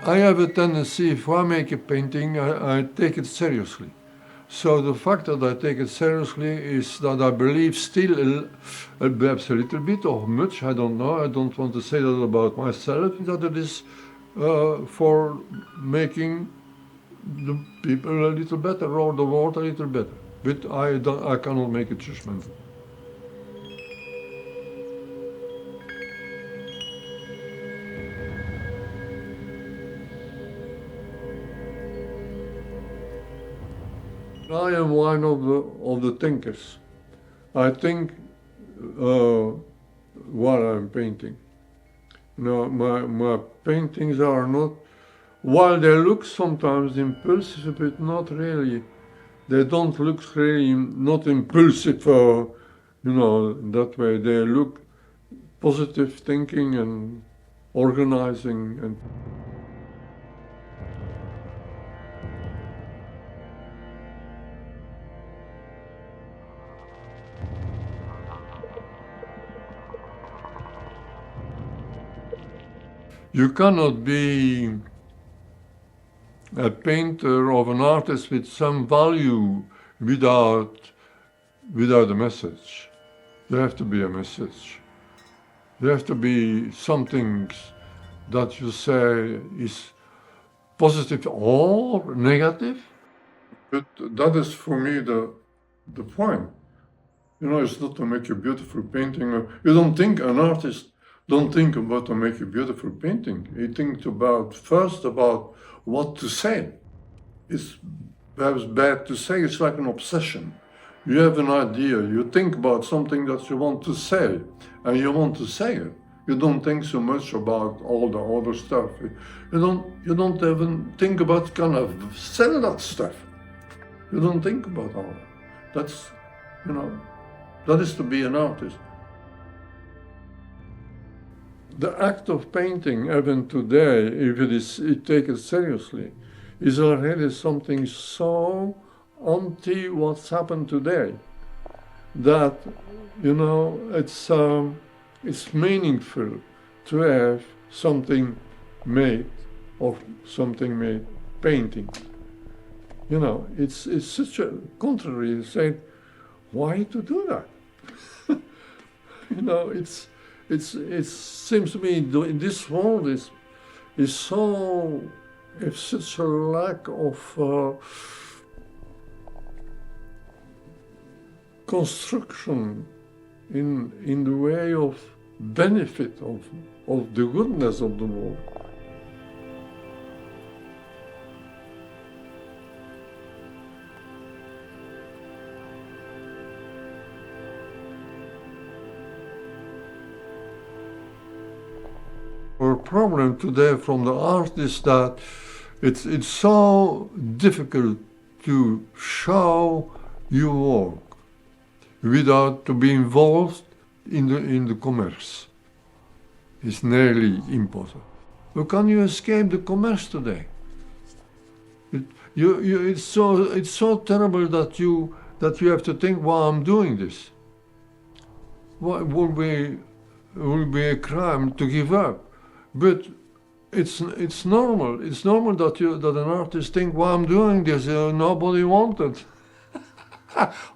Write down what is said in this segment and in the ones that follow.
I have a tendency, if I make a painting, I take it seriously. So the fact that I take it seriously is that I believe still, perhaps a little bit or much, I don't know, I don't want to say that about myself, that it is for making the people a little better or the world a little better. But I cannot make a judgment. I am one of the thinkers. I think while I'm painting. No, my paintings are not, while they look sometimes impulsive, but not really. They don't look really not impulsive, that way. They look positive thinking and organizing and. You cannot be a painter or an artist with some value without a message. There have to be a message. There have to be something that you say is positive or negative. But that is for me the point. It's not to make a beautiful painting. You don't think an artist don't think about to make a beautiful painting. He thinks first about what to say. It's perhaps bad to say, it's like an obsession. You have an idea, you think about something that you want to say, and you want to say it. You don't think so much about all the other stuff. You don't even think about kind of sell that stuff. You don't think about all that. That is to be an artist. The act of painting, even today, if you take it seriously, is already something so anti what's happened today that it's meaningful to have something made or something made painting. It's such a contrary. Saying, why to do that? It seems to me this world is so, it's such a lack of construction in the way of benefit of the goodness of the world. Our problem today from the art is that it's so difficult to show your work without to be involved in the commerce. It's nearly impossible. How can you escape the commerce today? It's so terrible that you have to think, well, I'm doing this. Well, it would be a crime to give up. But it's normal. It's normal that an artist think, well, I'm doing this. Nobody wanted.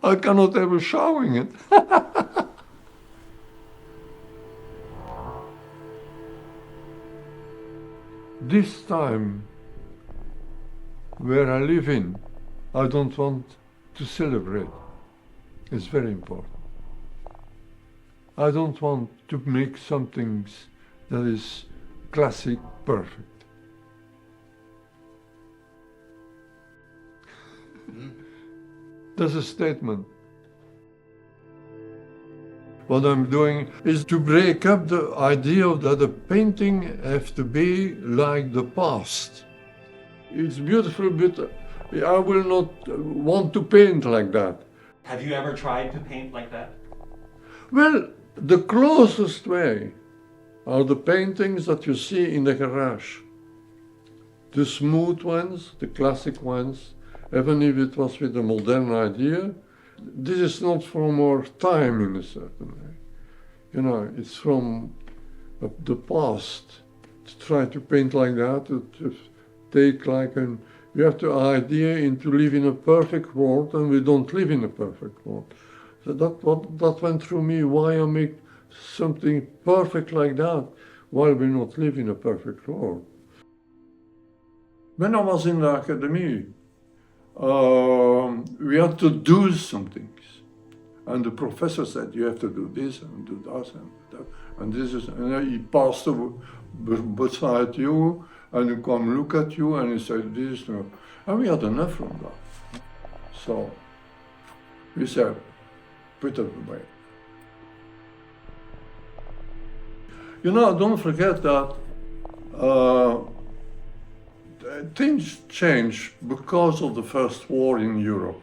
I cannot have a showing it. This time, where I live in, I don't want to celebrate. It's very important. I don't want to make something that is classic, perfect. That's a statement. What I'm doing is to break up the idea that a painting has to be like the past. It's beautiful, but I will not want to paint like that. Have you ever tried to paint like that? Well, the closest way are the paintings that you see in the garage. The smooth ones, the classic ones, even if it was with a modern idea. This is not from our time in a certain way. It's from the past try to paint like that, to take like an, we have the idea into live in a perfect world, and we don't live in a perfect world. So that went through me, why I make something perfect like that, while we not live in a perfect world. When I was in the academy, we had to do some things. And the professor said, you have to do this and do that and that. And this is, and he passed beside you and he come look at you and he said, this is not. And we had enough from that. So we said, put it away. You know, don't forget that things changed because of the First War in Europe.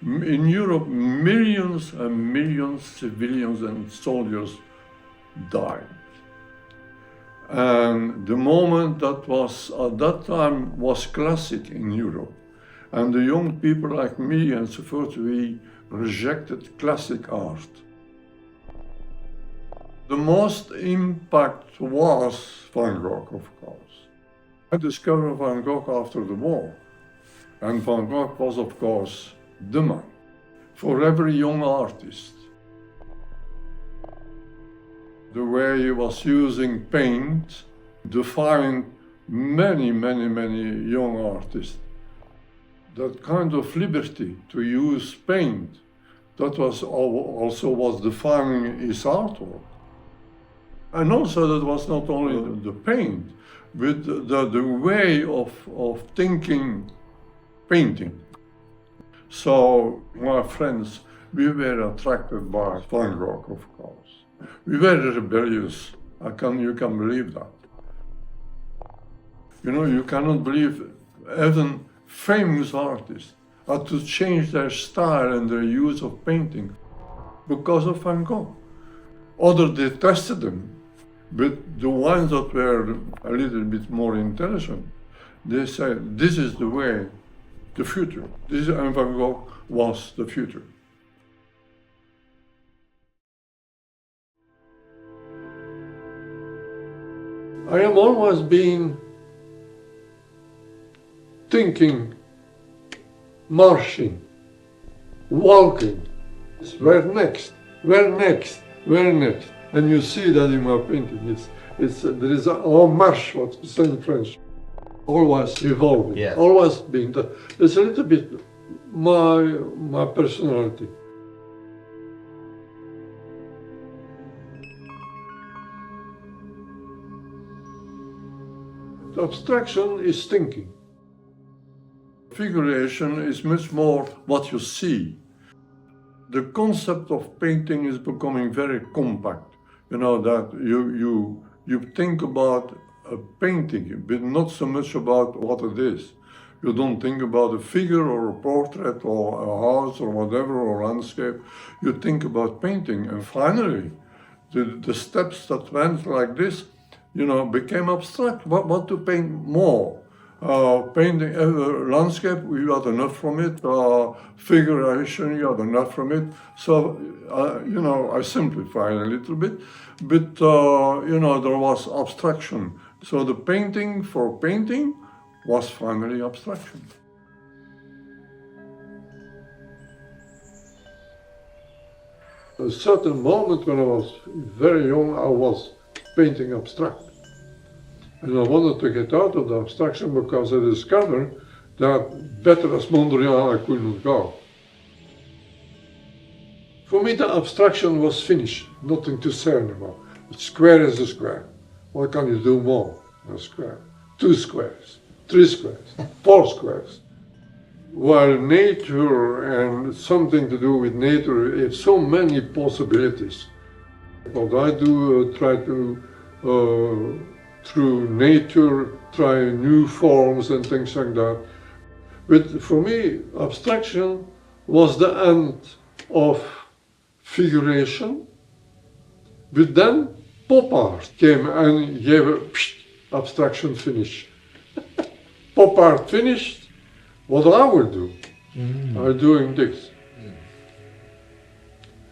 In Europe, millions and millions of civilians and soldiers died. And the moment that was, at that time, was classic in Europe. And the young people like me and so forth, we rejected classic art. The most impact was Van Gogh, of course. I discovered Van Gogh after the war. And Van Gogh was, of course, the man for every young artist. The way he was using paint defined many young artists. That kind of liberty to use paint, that was also was defining his artwork. And also that was not only the paint, but the way of thinking painting. So my friends, we were attracted by Van Gogh, of course. We were rebellious. You can believe that. You know, you cannot believe even famous artists had to change their style and their use of painting because of Van Gogh. Others detested them, but the ones that were a little bit more intelligent, they said, this is the way, the future. This, and Van Gogh was the future. I am always been thinking, marching, walking. Where next? Where next? Where next? And you see that in my painting. There is a marche, what we say in French. Always evolving, Yeah. always being that. It's a little bit my personality. The abstraction is thinking. Figuration is much more what you see. The concept of painting is becoming very compact. You know, that you think about a painting, but not so much about what it is. You don't think about a figure or a portrait or a house or whatever, or landscape. You think about painting. And finally, the steps that went like this, you know, became abstract. What to paint more? Painting landscape, we had enough from it. Figuration, you had enough from it. So, you know, I simplified a little bit, but, you know, there was abstraction. So the painting for painting was finally abstraction. At a certain moment when I was very young, I was painting abstract. And I wanted to get out of the abstraction because I discovered that better as Mondrian I couldn't go. For me the abstraction was finished, nothing to say anymore. A square is a square. What can you do more than a square? 2 squares, 3 squares, 4 squares. While nature and something to do with nature, it's so many possibilities. What I do, try to through nature, try new forms and things like that. But for me, abstraction was the end of figuration. But then pop art came and gave a abstraction finish. Pop art finished, what I will do, I'm doing this.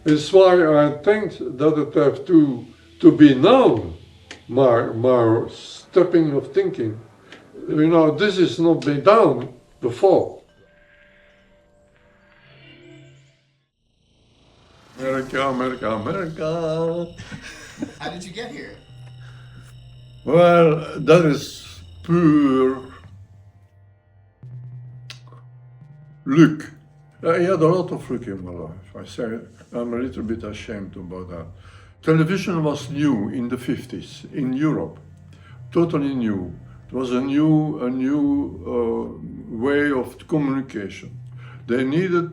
It's why I think that it have to be known, my stepping of thinking. You know, this is not been done before. America, America, America. How did you get here? Well, that is pure luck. I had a lot of luck in my life. I say I'm a little bit ashamed about that. Television was new in the 50s in Europe, totally new. It was a new way of communication. They needed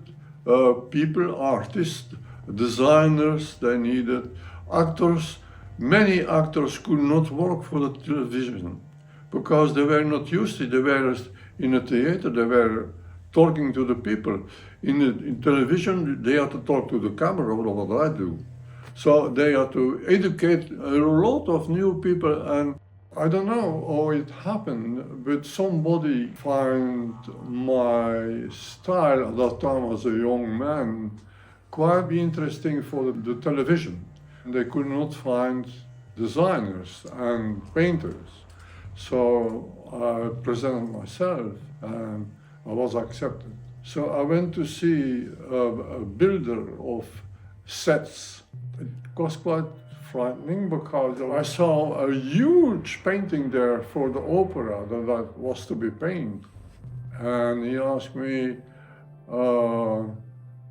people, artists, designers. They needed actors. Many actors could not work for the television because they were not used to it. They were in a theater. They were talking to the people. In television, they had to talk to the camera, what I do. So they had to educate a lot of new people, and I don't know how it happened, but somebody find my style at that time as a young man quite interesting for the television. They could not find designers and painters. So I presented myself and I was accepted. So I went to see a builder of sets. It was quite frightening because I saw a huge painting there for the opera that was to be painted. And he asked me,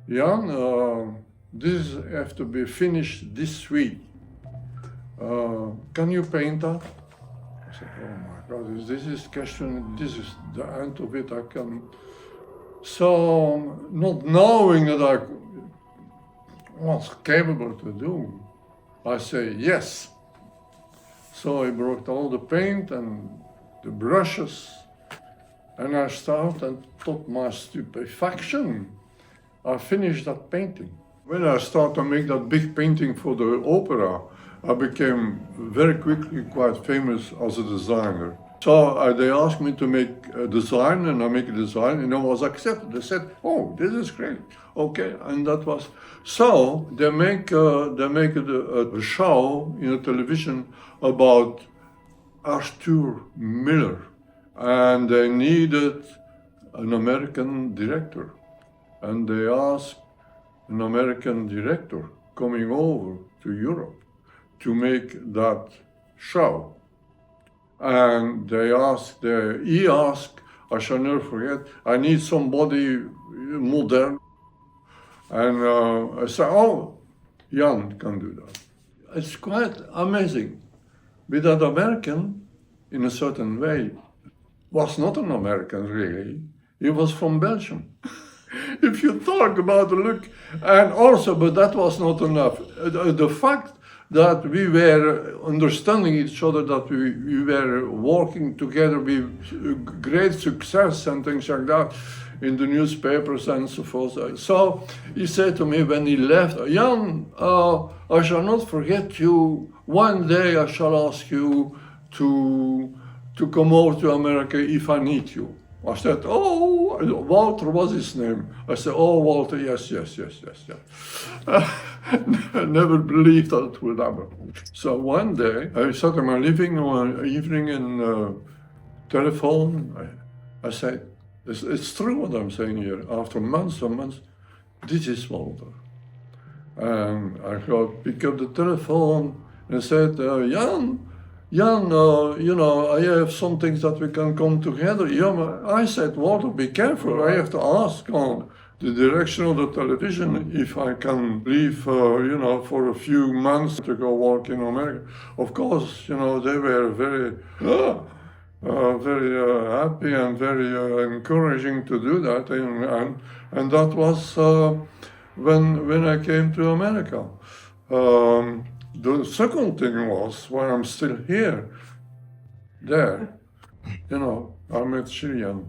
Jan, this has to be finished this week. Can you paint that? I said, oh my God, this is question, this is the end of it, I can. So, not knowing that I was capable to do, I say yes. So I brought all the paint and the brushes, and I started, and to my stupefaction, I finished that painting. When I started to make that big painting for the opera, I became very quickly quite famous as a designer. So they asked me to make a design, and I make a design, and I was accepted. They said, "Oh, this is great." Okay, and that was so. They make a show in a television about Arthur Miller, and they needed an American director, and they asked an American director coming over to Europe to make that show. And he asked, I shall never forget, I need somebody modern. And I said, oh, Jan can do that. It's quite amazing. But that American, in a certain way, was not an American really. He was from Belgium. If you talk about the look, and also, but that was not enough. The fact that we were understanding each other, that we were working together with great success and things like that in the newspapers and so forth. So he said to me when he left, Jan, I shall not forget you. One day I shall ask you to come over to America if I need you. I said, oh, Walter was his name. I said, oh, Walter, yes. I never believed that it would happen. So one day, I sat in my living one evening and telephone. I said, it's true what I'm saying here. After months and months, this is Walter. And I pick up the telephone and said, Jan, you know, I have some things that we can come together. Yeah, I said, Walter, be careful. I have to ask on the direction of the television if I can leave, you know, for a few months to go work in America. Of course, you know, they were very happy and very encouraging to do that. And that was when I came to America. The second thing was, when I'm still here, there, you know, I met Chilean.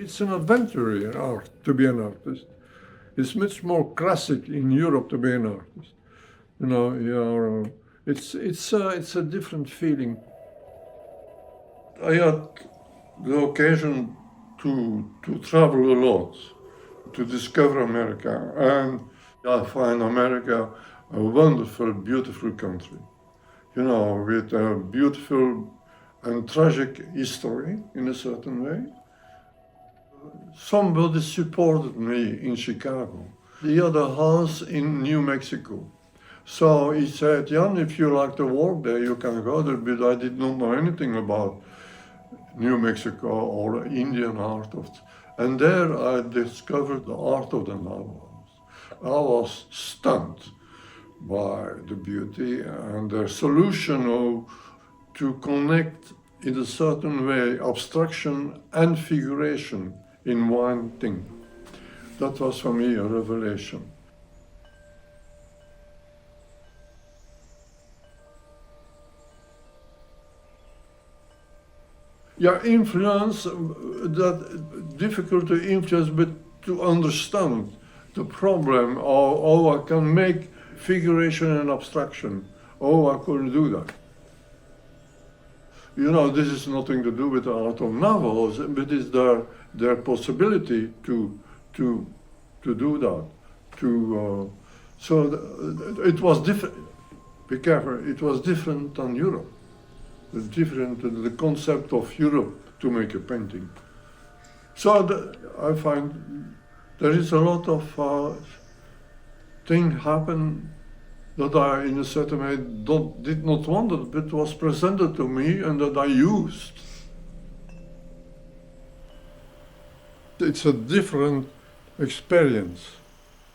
It's an adventure in art to be an artist. It's much more classic in Europe to be an artist. You know, it's a different feeling. I had the occasion to travel a lot, to discover America, and I find America a wonderful, beautiful country. You know, with a beautiful and tragic history in a certain way. Somebody supported me in Chicago. He had a house in New Mexico. So he said, Jan, if you like to work there, you can go there, but I did not know anything about New Mexico or Indian art. And there I discovered the art of the Navajos. I was stunned by the beauty and their solution to connect in a certain way abstraction and figuration in one thing. That was for me a revelation. Yeah, influence, that difficult to influence, but to understand the problem, or how I can make figuration and abstraction, how I could do that. You know, this is nothing to do with the art of Navajos, but it's their possibility to do that. It was different. Be careful. It was different than Europe. The concept of Europe to make a painting. So I find there is a lot of things happen that I, in a certain way, did not want it, but was presented to me and that I used. It's a different experience,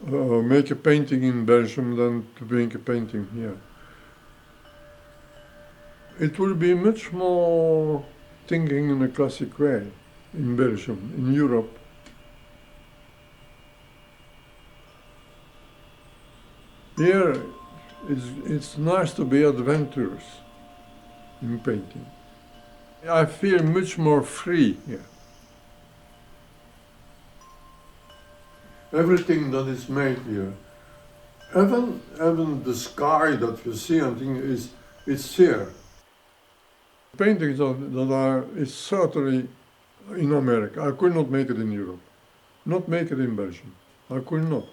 make a painting in Belgium than to make a painting here. It will be much more thinking in a classic way in Belgium, in Europe. Here, it's nice to be adventurous in painting. I feel much more free here. Everything that is made here, even the sky that you see, I think it's here. Paintings that are is certainly in America. I could not make it in Europe, not make it in Belgium. I could not.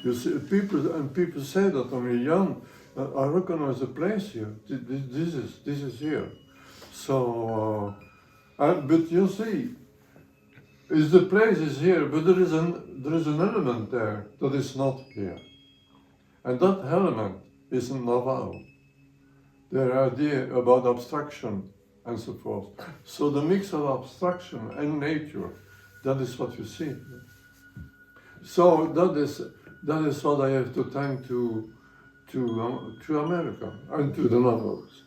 You see, people say that to me, Jan, I recognize the place here. This is here. So, but you see, the place is here, but there is an element there that is not here, and that element is Navajo. Their idea about abstraction and so forth. So the mix of abstraction and nature, that is what you see. So that is what I have to thank to America and to the Navajos.